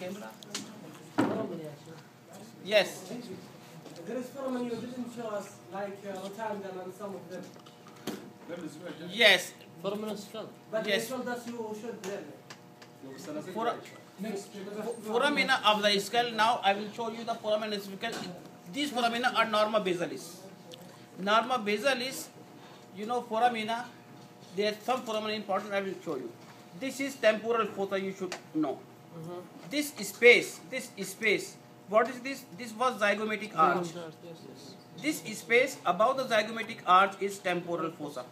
camera. Yes. There is foramen you didn't show us, like rotundum and some of them. Yes. Foramen of skull. But Yes. you told us you should learn it. Foramina of the skull. Now I will show you the foramen skull. These foramina are norma basalis. Norma basalis, you know foramina. There are some foramina important. I will show you. This is temporal fossa. You should know. This space. What is this? This was zygomatic arch. This space above the zygomatic arch is temporal fossa.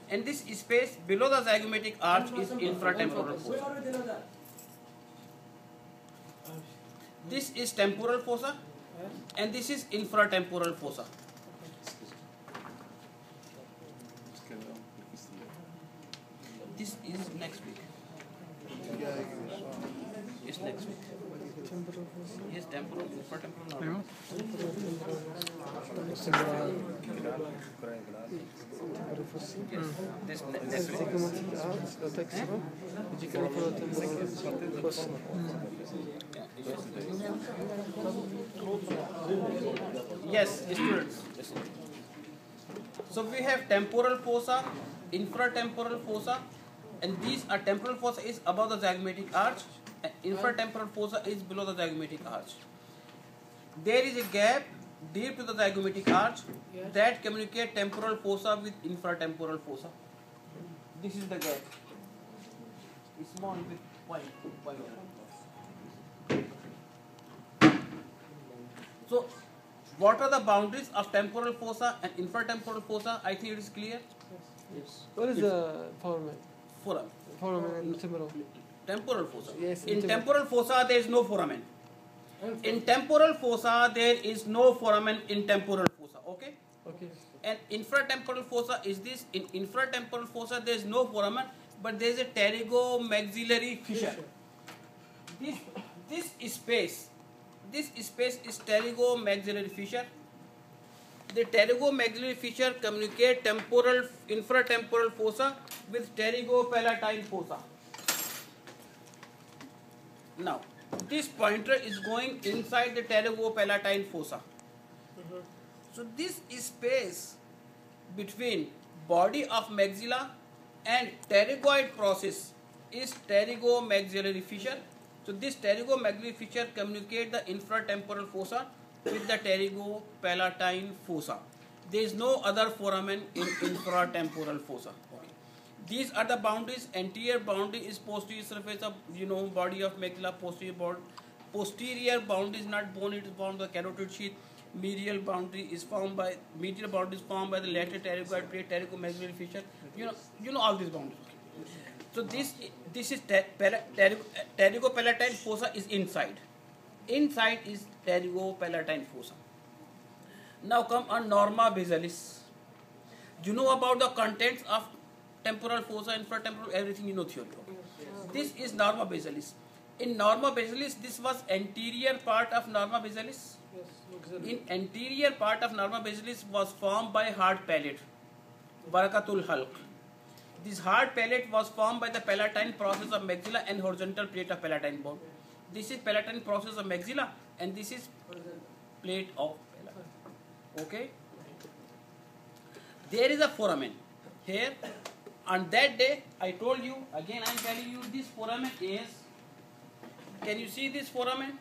And this space below the zygomatic arch is infratemporal We fossa. already know that. This is temporal fossa and this is infratemporal fossa. This is next week. It's next week. Yes, temporal, infratemporal. No. This next week. Yes, students. Listen. So we have temporal fossa, infratemporal fossa, and these are temporal fossa is above the zygomatic arch, and infratemporal fossa is below the zygomatic arch. There is a gap deep to the zygomatic arch that communicate temporal fossa with infratemporal fossa. This is the gap. It's small with white. So, what are the boundaries of temporal fossa and infratemporal fossa? I think it is clear. Yes. What is the foramen? Foramen. Foramen and temporal. Temporal fossa. Yes, In temporal fossa, there is no foramen. In temporal fossa, there is no foramen in temporal fossa. Okay? Okay. And infratemporal fossa is this. In infratemporal fossa, there is no foramen, but there is a pterygomaxillary fissure. This space is pterygomaxillary fissure. The pterygomaxillary fissure communicate temporal infratemporal fossa with pterygopalatine fossa. Now, this pointer is going inside the pterygopalatine fossa. So this space between body of maxilla and pterygoid process is pterygomaxillary fissure. So this pterygomaxillary fissure communicate the infratemporal fossa with the pterygopalatine fossa. There is no other foramen in infratemporal fossa. Okay. These are the boundaries. Anterior boundary is posterior surface of body of maxilla. Posterior boundary is not bone; it is formed by the carotid sheath. Medial boundary is formed by the lateral pterygoid plate, pterygomaxillary fissure. You know all these boundaries. Okay. So this is pterygopalatine fossa is inside. Inside is pterygopalatine fossa. Now come on norma basalis. You know about the contents of temporal fossa, infratemporal, everything you know theory. Okay. This is norma basalis. In norma basalis, this was anterior part of norma basalis. In anterior part of norma basalis was formed by hard palate, varakatul hulk. This hard palate was formed by the palatine process of maxilla and horizontal plate of palatine bone. This is palatine process of maxilla and this is plate of palatine. Okay. There is a foramen here. On that day, I told you, again I am telling you, this foramen is, can you see this foramen?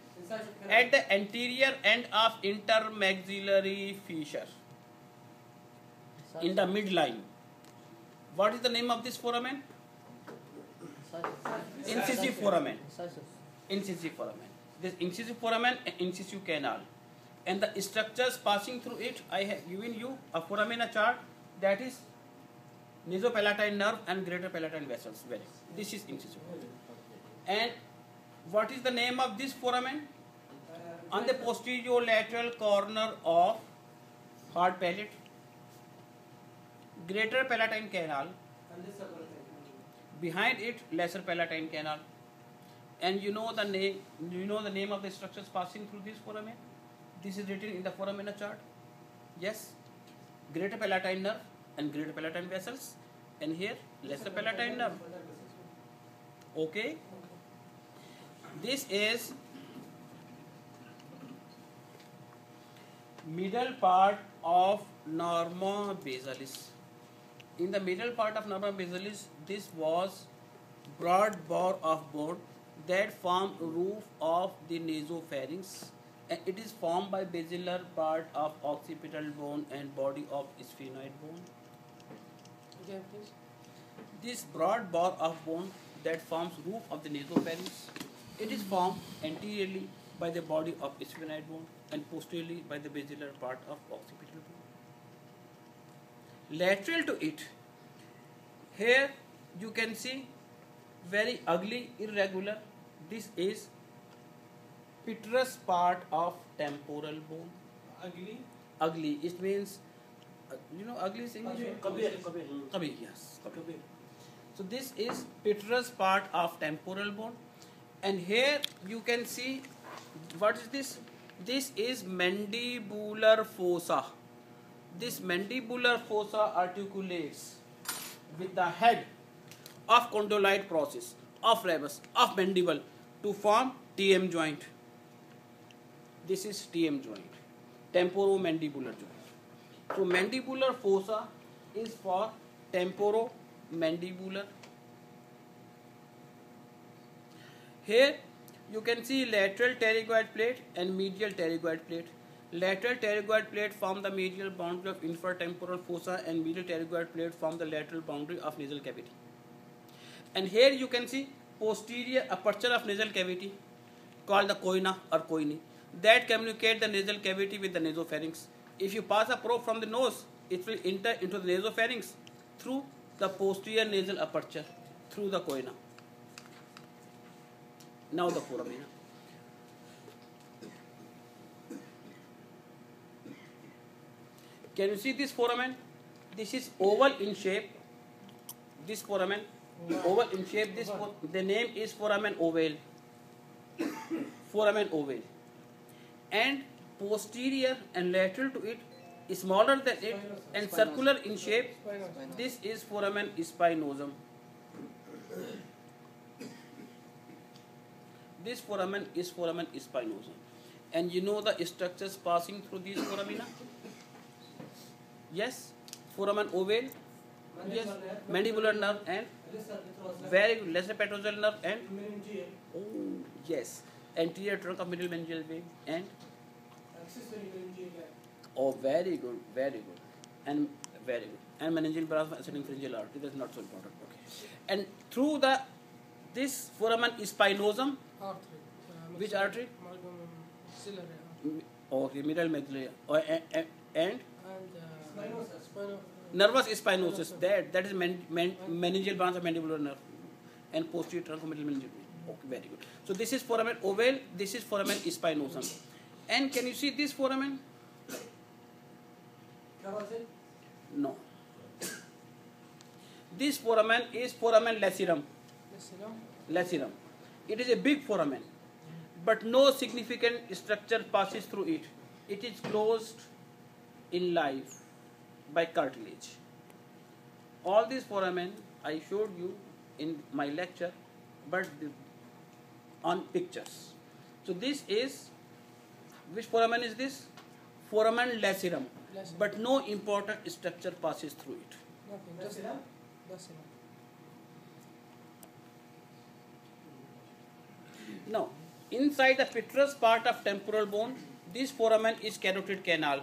At the anterior end of intermaxillary fissure, in the midline. What is the name of this foramen? Incisive foramen. Incisive foramen. This incisive foramen and incisive canal. And the structures passing through it, I have given you a foramina chart, that is nasopalatine nerve and greater palatine vessels. This is incisive. And what is the name of this foramen? On the posterior lateral corner of hard palate, greater palatine canal, behind it lesser palatine canal. And you know the name of the structures passing through this foramen? This is written in the foramina chart. Yes, greater palatine nerve and greater palatine vessels, and here lesser palatine nerve. Okay. This is middle part of norma basalis. In the middle part of norma basalis, this was broad bore of bone that form roof of the nasopharynx, and it is formed by basilar part of occipital bone and body of sphenoid bone. Again, please. This broad bore of bone that forms roof of the nasopharynx, it is formed anteriorly by the body of sphenoid bone and posteriorly by the basilar part of occipital bone. Lateral to it, here you can see very ugly, irregular. This is petrous part of temporal bone. Ugly. Ugly, it means, ugly is English? Qabih. Qabih, yes. Qabih. So this is petrous part of temporal bone, and here you can see, what is this? This is mandibular fossa. This mandibular fossa articulates with the head of condyloid process, of ramus, of mandible to form TM joint. This is TM joint, temporomandibular joint. So mandibular fossa is for temporomandibular. Here you can see lateral pterygoid plate and medial pterygoid plate. Lateral pterygoid plate form the medial boundary of infratemporal fossa, and medial pterygoid plate form the lateral boundary of nasal cavity. And here you can see posterior aperture of nasal cavity called the coina or coini that communicate the nasal cavity with the nasopharynx. If you pass a probe from the nose, it will enter into the nasopharynx through the posterior nasal aperture through the coina. Now the foramina. Can you see this foramen? This is oval in shape. This foramen, oval in shape. The name is foramen ovale. Foramen ovale. And posterior and lateral to it is smaller than it and circular in shape. This is foramen spinosum. This foramen is foramen spinosum. And you know the structures passing through these foramina? Yes, foramen ovale, yes, mandibular nerve and very good, lesser petrosal nerve and yes, anterior trunk of middle meningeal vein and very good, and very good, and meningeal branch of ascending pharyngeal artery. That's not so important. Okay, and through this foramen spinosum, Artery. which artery? Maxillary. Okay, middle maxillary and And nervous spinosus. That is meningeal branch of mandibular nerve and posterior trunk of middle meningeal vein. Okay, very good. So this is foramen ovale. This is foramen spinosum. And can you see this foramen? No. This foramen is foramen lacerum. Lacerum. It is a big foramen, but no significant structure passes through it. It is closed in life by cartilage. All these foramen I showed you in my lecture, but on pictures. So this is, which foramen is this? Foramen lacerum, but no important structure passes through it. Now, inside the petrous part of temporal bone, this foramen is carotid canal.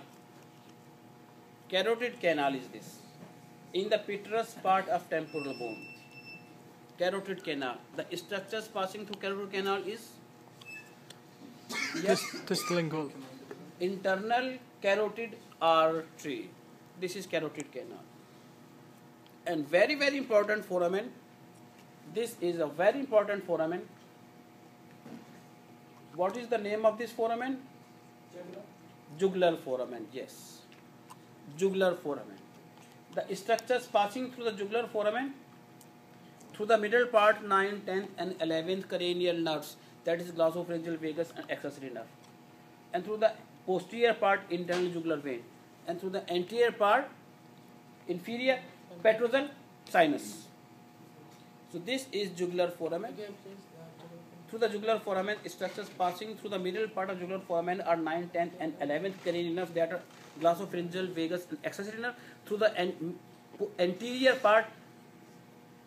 Carotid canal is this. In the petrous part of temporal bone, carotid canal. The structures passing through carotid canal is Testilingual. internal carotid artery. This is carotid canal. And very, very important foramen. This is a very important foramen. What is the name of this foramen? Jugular foramen, yes. Jugular foramen. The structures passing through the jugular foramen, through the middle part, 9th, 10th and 11th cranial nerves, that is glossopharyngeal vagus and accessory nerve. And through the posterior part, internal jugular vein. And through the anterior part, inferior petrosal sinus. So this is jugular foramen. Again, please. through the jugular foramen, structures passing through the middle part of jugular foramen are 9, 10, and 11th cranial nerves that are glossopharyngeal, vagus, and accessory nerve. Through the anterior part,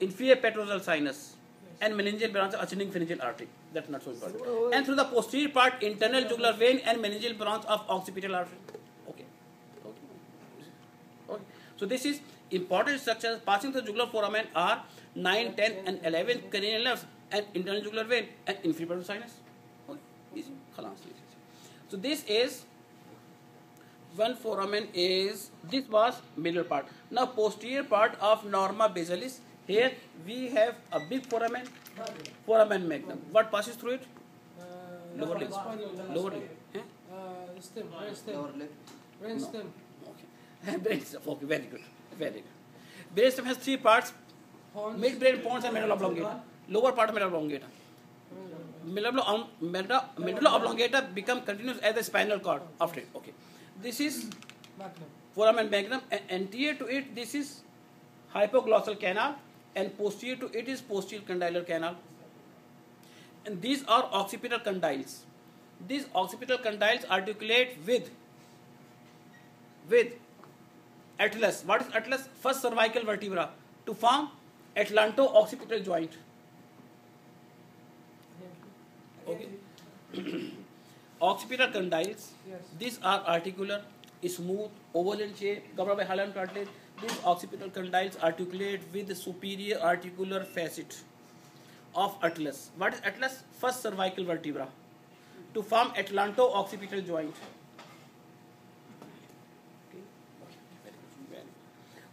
inferior petrosal sinus, and meningeal branch of ascending pharyngeal artery. That's not so important. And through the posterior part, internal jugular vein and meningeal branch of occipital artery. Okay. So this is important structures passing through jugular foramen are 9, 10, and 11th cranial nerves and internal jugular vein and inferior petrosal sinus. Okay. Easy. So this is one foramen is, this was middle part. Now posterior part of norma basalis. Here we have a big foramen, foramen magnum. What passes through it? Lower lip. Lower lip. Stem, brain stem. Lower lip. Brain No. stem. Okay. Brain stem. Okay, very good. Very good. Brain stem has three parts: Horns. midbrain, pons, and medulla oblongata. Lower part of medulla oblongata. Medulla oblongata become continuous as the spinal cord after it. Okay. This is Magnum. foramen magnum, and anterior to it this is hypoglossal canal, and posterior to it is posterior condylar canal. And these are occipital condyles. These occipital condyles articulate with atlas. What is atlas? First cervical vertebra to form atlanto-occipital joint. Okay. Occipital condyles. Yes. These are articular, smooth, oval in shape, covered by hyaline cartilage. These occipital condyles articulate with the superior articular facet of atlas. What is atlas? First cervical vertebra to form atlanto-occipital joint.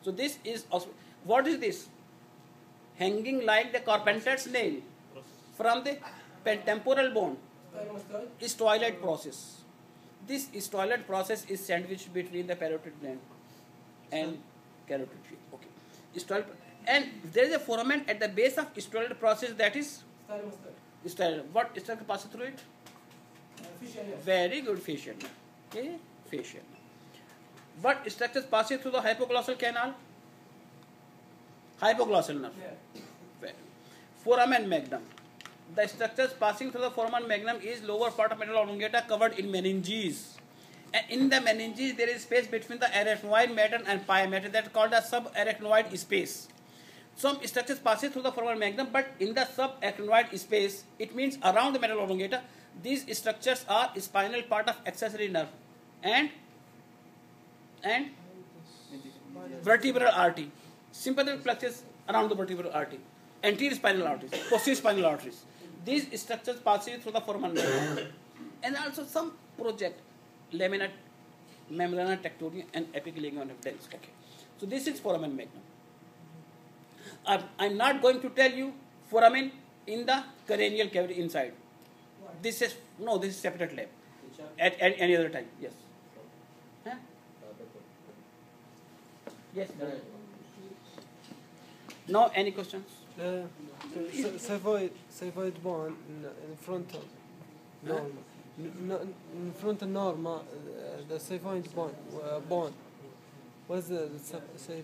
So this is, what is this? Hanging like the carpenter's nail from the temporal bone is twilight process. This twilight process is sandwiched between the parotid gland and carotid tree. Okay. Styloid, and there is a foramen at the base of styloid process, that is styloid. What structure passes through it? Very good, facial. Okay, facial. What structures passes through the hypoglossal canal? Hypoglossal nerve. Very. Foramen magnum. The structures passing through the foramen magnum is lower part of medulla oblongata covered in meninges. And in the meninges there is space between the arachnoid matter and pia mater, that is called the subarachnoid space. Some structures passes through the foramen magnum, but in the subarachnoid space, it means around the medulla oblongata, these structures are spinal part of accessory nerve and vertebral artery. Sympathetic plexus around the vertebral artery, anterior spinal arteries, posterior spinal arteries. These structures pass through the foramen magnum, and also some project lamina, membrana tectonia, and epiglegion of dense. Okay, so this is foramen magnum. I'm not going to tell you foramen in the cranial cavity inside. This is separate lab. At any other time. Yes. Huh? Yes. Now, any questions? Xiphoid bone in front of normal. In front of normal, the xiphoid bone. What is the xiphoid?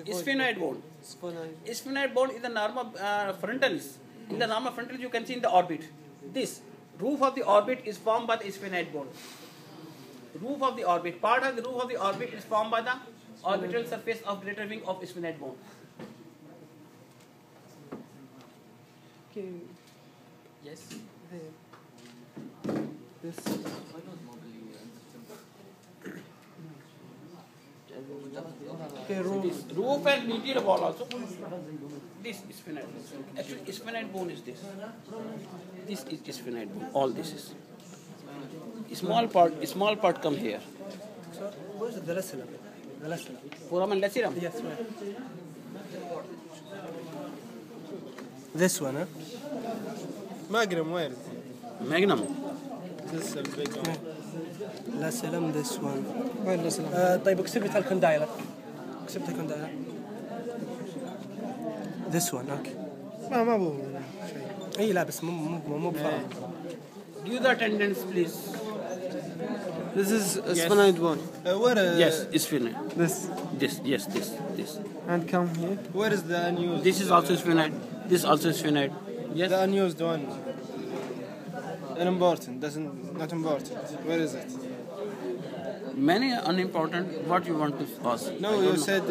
Sphenoid bone. Sphenoid bone is the normal frontalis. In the normal frontalis, you can see in the orbit. This roof of the orbit is formed by the sphenoid bone. Roof of the orbit. Part of the roof of the orbit is formed by the orbital surface of greater wing of sphenoid bone. Okay. Yes. This. Okay, Roof and medial wall also. This is sphenoid bone. Actually, sphenoid bone is this. This is sphenoid bone. All this is. Small part come here. So, what is the lacellum? The lacellum. Foramen lacerum. Yes, right. This one, huh? Magnum, where? Magnum. This is a big one. lacellum, this one. وين lacellum? طيب occipital condyle. Occipital condyle. This one, okay. ما بو شيء. اي لا بس مو بفرق. Give the attendance, please. This is a sphenoid bone. Where? Yes, sphenoid. This. This. And come here. Where is the unused? This is also sphenoid. This also sphenoid. Yes. The unused one. Unimportant. Doesn't not important. Where is it? Many unimportant. What you want to ask? No, I don't you know. said.